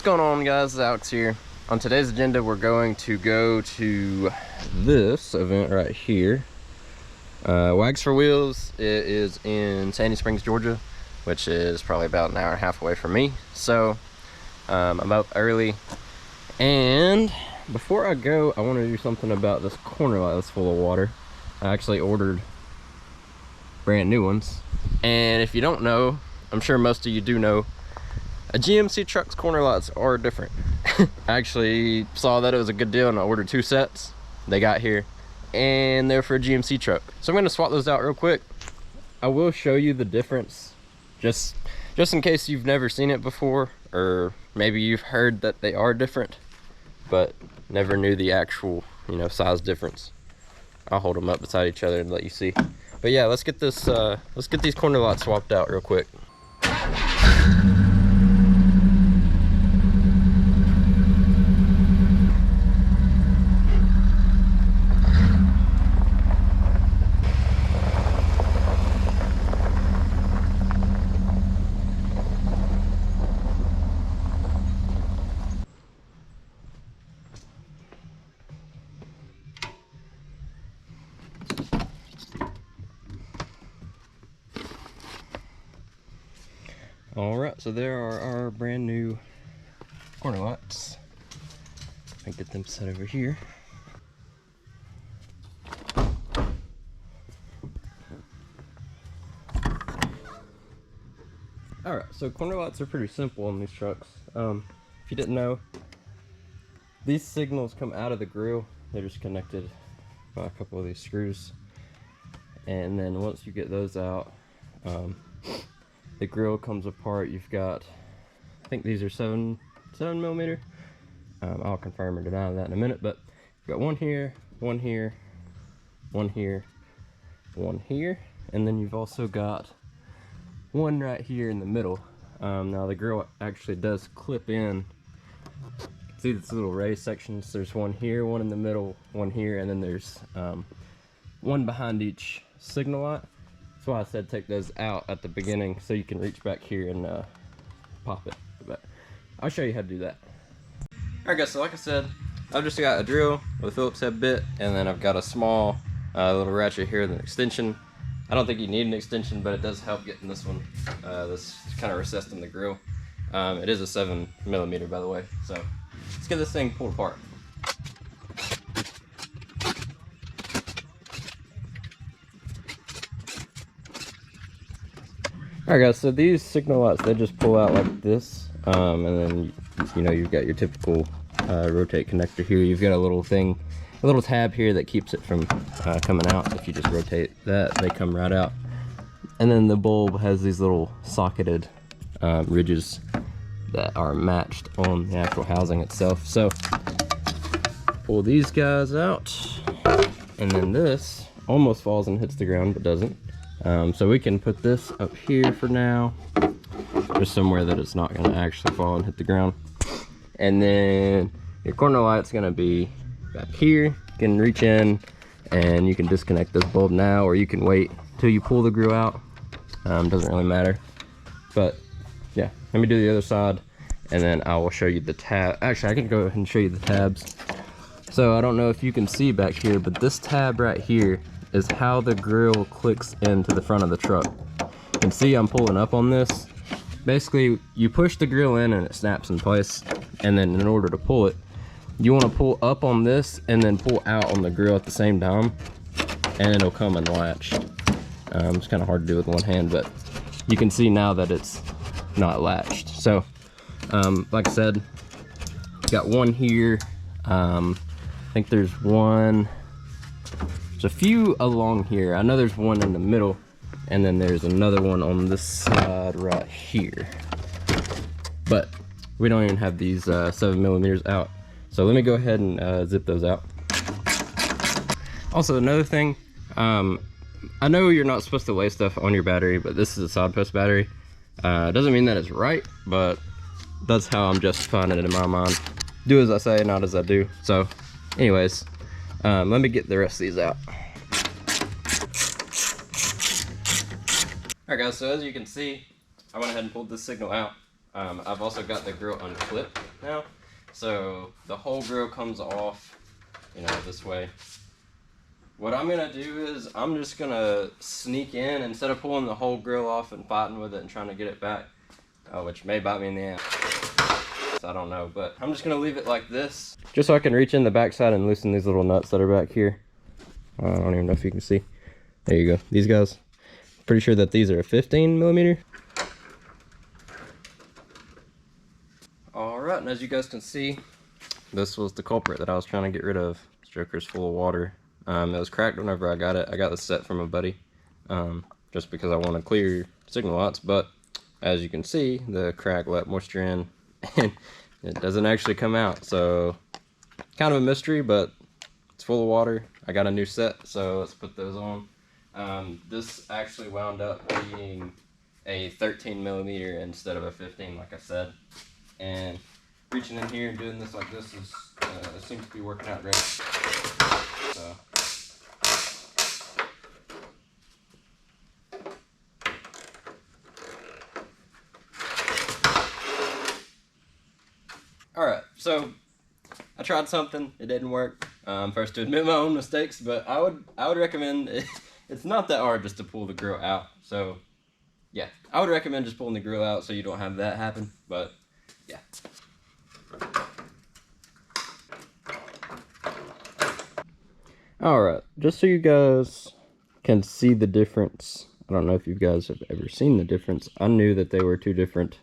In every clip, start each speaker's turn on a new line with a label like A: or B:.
A: going on, guys? Alex here. On today's agenda, we're going to go to this event right here, Wags for Wheels. It is in Sandy Springs, Georgia, which is probably about an hour and a half away from me. So I'm up early, and before I go, I want to do something about this corner lot that's full of water. I actually ordered brand new ones, and if you don't know, I'm sure most of you do know, a GMC truck's corner lots are different. I actually saw that it was a good deal and I ordered 2 sets. They got here and they're for a GMC truck. So I'm gonna swap those out real quick. I will show you the difference just in case you've never seen it before, or maybe you've heard that they are different but never knew the actual, size difference. I'll hold them up beside each other and let you see. But yeah, let's get these corner lots swapped out real quick. All right, so there are our brand new corner lots. I get them set over here. All right, so corner lots are pretty simple on these trucks. If you didn't know, these signals come out of the grill. They're just connected by a couple of these screws. And then once you get those out, the grill comes apart. You've got, I think these are 7 millimeter. I'll confirm or deny that in a minute, but you've got one here, one here, one here, one here, and then you've also got one right here in the middle. Now the grill actually does clip in. See this little raised sections? There's one here, one in the middle, one here, and then there's one behind each signal light. That's why I said take those out at the beginning so you can reach back here and pop it. But I'll show you how to do that. Alright guys, so like I said, I've just got a drill with a Phillips head bit, and then I've got a small little ratchet here with an extension. I don't think you need an extension, but it does help getting this one, this kind of recessed in the grill. It is a 7 millimeter, by the way. So let's get this thing pulled apart. Alright guys, so these signal lights, they just pull out like this, and then you've got your typical rotate connector here. You've got a little thing, a little tab here that keeps it from coming out. If you just rotate that, they come right out. And then the bulb has these little socketed ridges that are matched on the actual housing itself. So pull these guys out, and then this almost falls and hits the ground but doesn't. So we can put this up here for now, just somewhere that it's not going to actually fall and hit the ground. And then your corner light's going to be back here. You can reach in and you can disconnect this bulb now, or you can wait till you pull the grill out. Doesn't really matter. But yeah, let me do the other side, and then I will show you the tab. Actually, I can go ahead and show you the tabs. So I don't know if you can see back here, but this tab right here is how the grill clicks into the front of the truck. You can see I'm pulling up on this. Basically, you push the grill in and it snaps in place, and then in order to pull it, you want to pull up on this and then pull out on the grill at the same time, and it'll come and latch. It's kind of hard to do with one hand, but you can see now that it's not latched. So like I said, got one here. I think there's one, there's a few along here. I know there's one in the middle, and then there's another one on this side right here. But we don't even have these 7 millimeters out. So let me go ahead and zip those out. Also, another thing, I know you're not supposed to lay stuff on your battery, but this is a side post battery. Doesn't mean that it's right, but that's how I'm justifying it in my mind. Do as I say, not as I do. So anyways, let me get the rest of these out. Alright guys, so as you can see, I went ahead and pulled this signal out. I've also got the grill unclipped now, so the whole grill comes off, you know, this way. What I'm gonna do is I'm just gonna sneak in instead of pulling the whole grill off and fighting with it and trying to get it back, which may bite me in the ass. I don't know, but I'm just gonna leave it like this, just so I can reach in the backside and loosen these little nuts that are back here. I don't even know if you can see. There you go. These guys. Pretty sure that these are a 15 millimeter. All right, and as you guys can see, this was the culprit that I was trying to get rid of. This joker's full of water. It was cracked whenever I got it. I got this set from a buddy, just because I want to clear signal lights. But as you can see, the crack let moisture in, and it doesn't actually come out. So kind of a mystery, but it's full of water. I got a new set, so let's put those on. This actually wound up being a 13 millimeter instead of a 15, like I said. And reaching in here and doing this like this is seems to be working out great. So. Alright, so I tried something, it didn't work. First to admit my own mistakes, but I would recommend it's not that hard just to pull the grill out. So yeah, I would recommend just pulling the grill out so you don't have that happen, but yeah. Alright, just so you guys can see the difference, I don't know if you guys have ever seen the difference. I knew that they were two different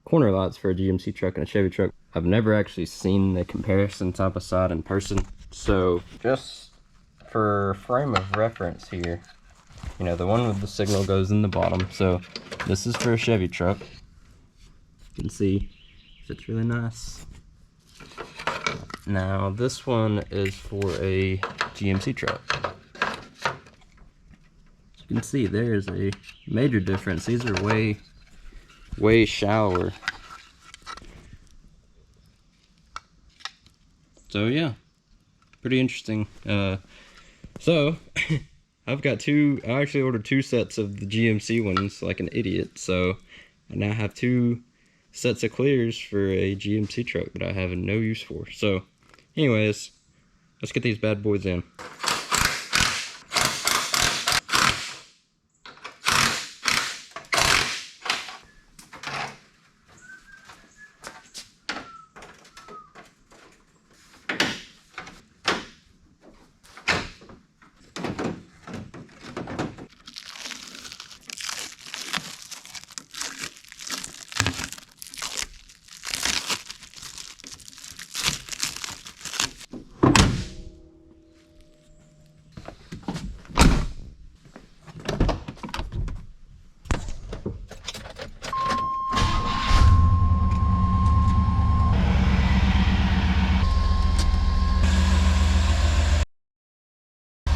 A: corner lights for a GMC truck and a Chevy truck. I've never actually seen the comparison side by side in person. So just for frame of reference here, you know, the one with the signal goes in the bottom. So this is for a Chevy truck. You can see it's really nice. Now this one is for a GMC truck. As you can see, there's a major difference. These are way shallower. So yeah, pretty interesting. So I've got I actually ordered two sets of the GMC ones like an idiot. So I now have two sets of clears for a GMC truck that I have no use for. So anyways, let's get these bad boys in.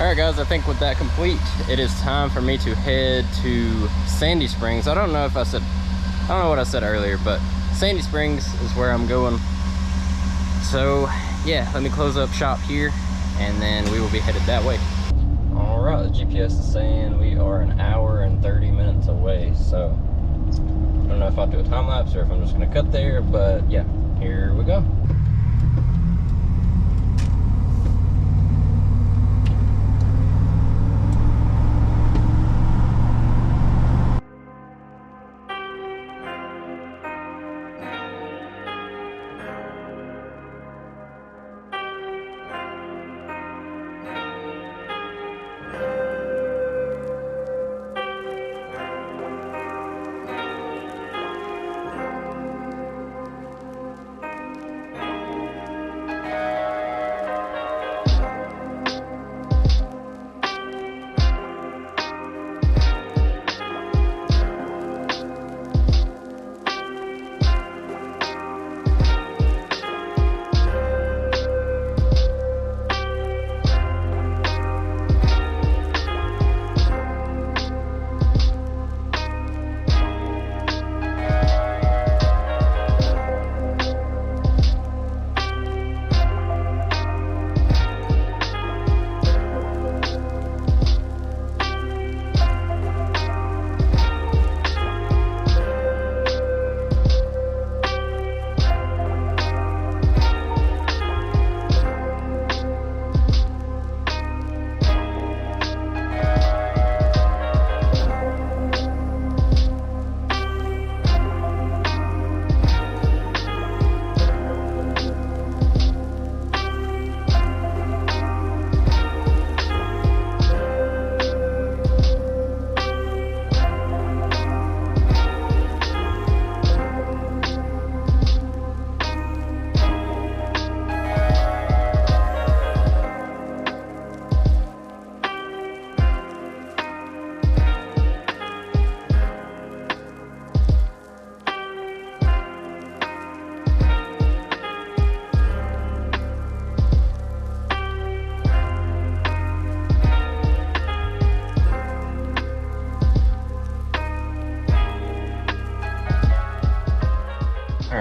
A: Alright guys, I think with that complete, it is time for me to head to Sandy Springs. I don't know what I said earlier, but Sandy Springs is where I'm going. So yeah, let me close up shop here and then we will be headed that way. Alright, the GPS is saying we are an hour and 30 minutes away, so I don't know if I'll do a time lapse or if I'm just gonna cut there, but yeah, here we go.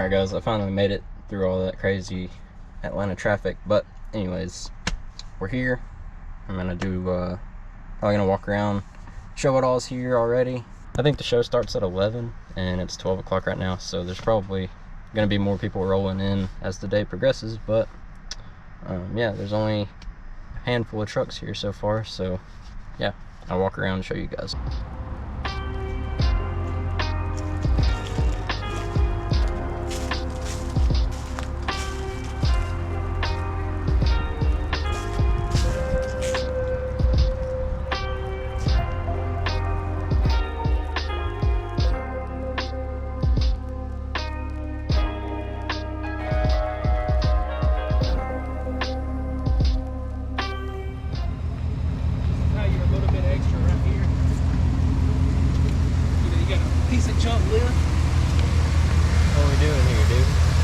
A: Alright guys, I finally made it through all that crazy Atlanta traffic, but anyways, we're here. I'm gonna do, probably gonna walk around, show what all's here already. I think the show starts at 11 and it's 12 o'clock right now, so there's probably gonna be more people rolling in as the day progresses, but yeah, there's only a handful of trucks here so far, so yeah, I'll walk around and show you guys.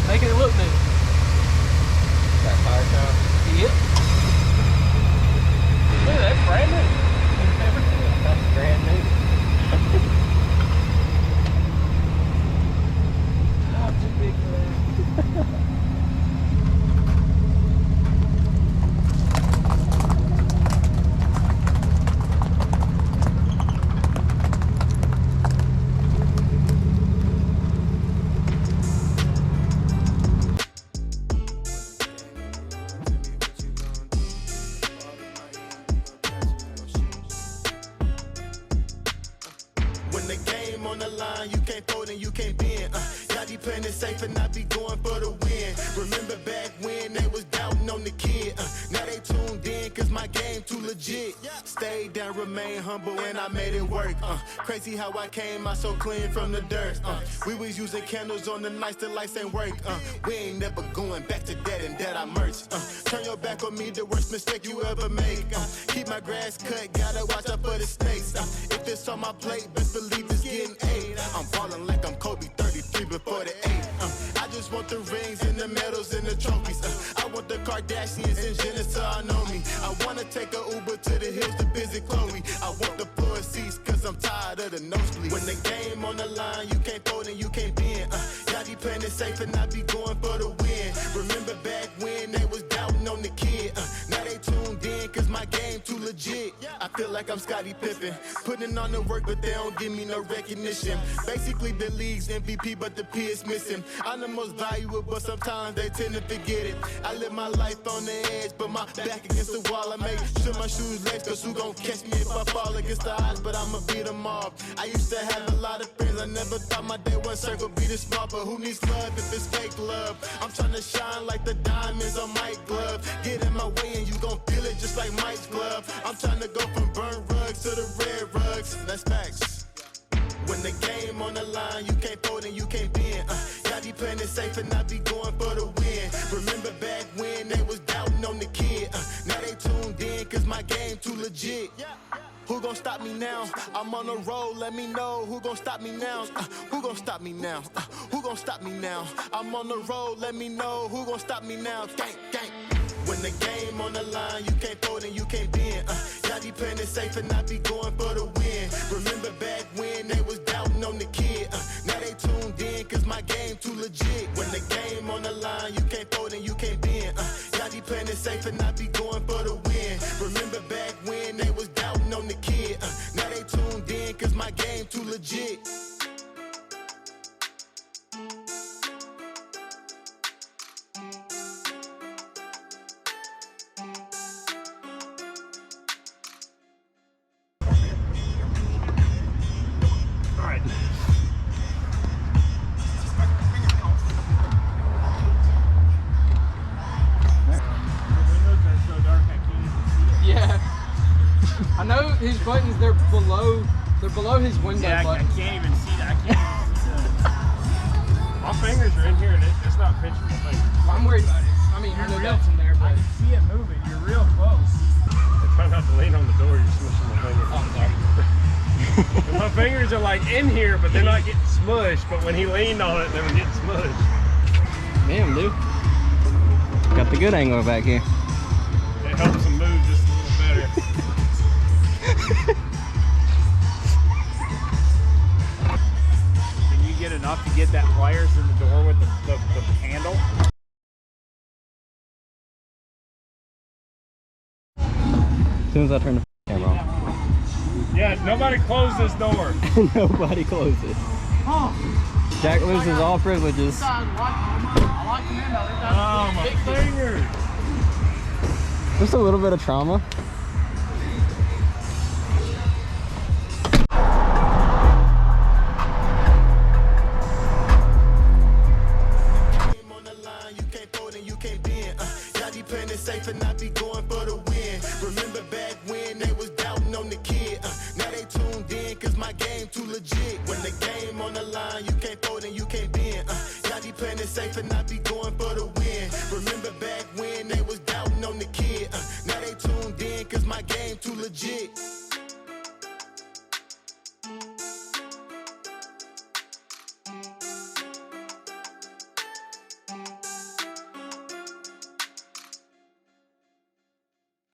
B: Making it look new.
A: That fire shop?
B: Yep. Look at that, that's brand new.
A: That's brand new.
B: Oh, too big for that.
C: On the line, you can't fold and you can't bend. Y'all be playing it safe and I be going for the win. Remember back when they was doubting on the kid. Now they tuned in cause my game too legit. Stayed down, remain humble and I made it work. Crazy how I came out so clean from the dirt. We was using candles on the nights the lights ain't work. We ain't never going back to that and that I merged. Turn your back on me, the worst mistake you ever make. Keep my grass cut, gotta watch out for the snakes. If it's on my plate, best believe it's getting eight. I'm ballin' like I'm Kobe 33 before the 8. I just want the rings and the medals and the trophies. I want the Kardashians and Jenner to all know me. I wanna take a Uber to the hills to visit Chloe. I want the floor seats cause I'm tired of the nosebleeds. When the game on the line, you can't fold and you can't bend. Y'all be playing it safe and I be going for the win. Remember back when they was doubting on the kid. Now they tuned in cause my game too legit. I feel like I'm Scottie Pippen, putting on the work but they don't give me no recognition. Basically the league's MVP but the P is missing. I'm the most valuable but sometimes they tend to forget it. I live my life on the edge but my back against the wall. I make sure my shoes lace cause who gon' catch me if I fall against the odds, but I'ma beat them all. I used to have a lot of friends, I never thought my day one circle be this small, but who needs love if it's fake love? I'm tryna shine like the diamonds on Mike's glove. Get in my way and you gon' feel it just like Mike's glove. I'm tryna go from burnt rugs to the red rugs. That's facts. When the game on the line, you can't fold and you can't bend. Y'all be playing it safe and I be going for the win. Remember back when they was doubting on the kid. Now they tuned in cause my game too legit. Who gon' stop me now? I'm on the road, let me know. Who gon' stop me now? Who gon' stop me now? Who gon' stop me now? I'm on the road, let me know. Who gon' stop me now? Gang, gang. When the game on the line, you can't fold and you can't bend. Y'all be playing it safe and I be going for the win. Remember back when they was doubting on the kid. Now they tuned in cause my game too legit. When the game on the line, you can't fold and you can't bend. Y'all be playing it safe and I be going for the win. Remember back when they was doubting on the kid. Now they tuned in cause my game too legit.
B: I know his buttons, they're below his window buttons.
D: I can't even see that. I can't even see that. My fingers are in here and it's not pinching my fingers.
B: I'm worried about it. I mean, I know that's in there, but
D: I can see it moving. You're real close. Try not to lean on the door, you're smushing my fingers.
B: Oh, sorry.
D: My fingers are like in here, but they're not getting smushed. But when he leaned on it, they were getting smushed.
A: Damn, dude. Got the good angle back here.
D: It helps them move just a little better. Can you get it off the get that pliers in the door with the handle.
A: As soon as I turn the camera on.
D: Yeah, nobody close this door.
A: Nobody closes. Jack loses all privileges.
D: Oh, my fingers.
A: Just a little bit of trauma.
C: Safe and not be going for the win. Remember back when they was doubting on the kid. Now they tuned in cause my game too legit. When the game on the line, you can't fold and you can't bend. Y'all be playing it safe and not be going for the win. Remember